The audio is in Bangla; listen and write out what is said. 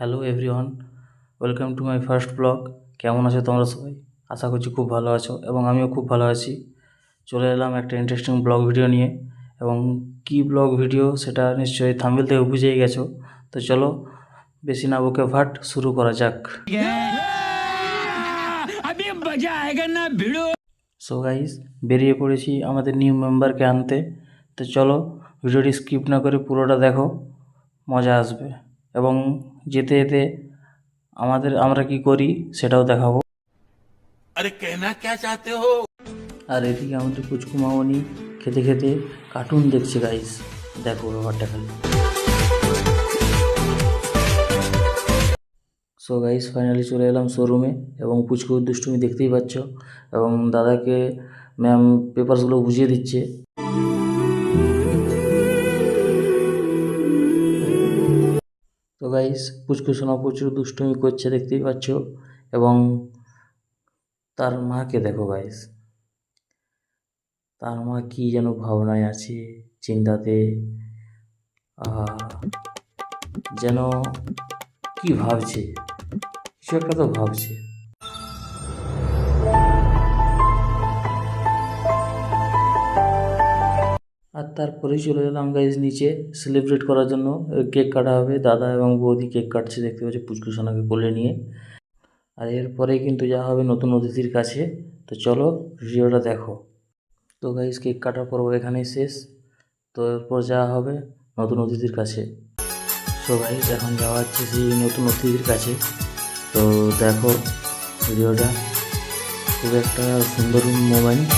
Hello everyone, welcome to my first blog. কেমন আছো তোমরা সবাই? আশা করছি খুব ভালো আছো এবং আমিও খুব ভালো আছি। চলে এলাম একটা ইন্টারেস্টিং ব্লগ ভিডিও নিয়ে, এবং কি ব্লগ ভিডিও সেটা নিশ্চয়ই থাম্বনেল থেকে বুঝেই গেছো। তো চলো বেশি না বকে ভাট শুরু করা যাক। সো গাইস, বেরিয়ে পড়েছি আমাদের নিউ মেম্বারকে আনতে। তো চলো ভিডিওটি স্কিপ না করে পুরোটা দেখো, মজা আসবে। এবং যেতে যেতে আমরা কি করি সেটাও দেখাবো। अरे कहना क्या चाहते हो? আর এদিকে আমাদের পুচকু মামনি খেতে খেতে কার্টুন দেখছে গাইস, দেখো ব্যাপারটা খালি। সো গাইস, ফাইনালি চলে এলাম শোরুমে, এবং পুচকুর দুষ্টুমি দেখতেই পাচ্ছ, এবং দাদাকে ম্যাম পেপারসগুলো বুঝিয়ে দিচ্ছে। তো গাইস, পুচকু সোনা প্রচুর দুষ্টুমি করছে দেখতেই পাচ্ছ, এবং তার মাকে দেখো গাইস, তার মা কি যেন ভাবনায় আছে, চিন্তাতে, যেন কি ভাবছে, কিছু একটা তো ভাবছে। আর তারপরেই চলে এলাম গাইজ নিচে সেলিব্রেট করার জন্য। কেক কাটা হবে, দাদা এবং বৌদি কেক কাটছে দেখতে পাচ্ছি পুচকু সোনাকে কোলে নিয়ে। আর এরপরেই কিন্তু যাওয়া হবে নতুন অতিথির কাছে। তো চলো ভিডিওটা দেখো। তো গাইজ, কেক কাটার পর্ব এখানেই শেষ। তো এরপর যাওয়া হবে নতুন অতিথির কাছে। সো গাইজ, এখন যাওয়া হচ্ছে সেই নতুন অতিথির কাছে। তো দেখো ভিডিওটা, খুব একটা সুন্দর মোমেন্ট।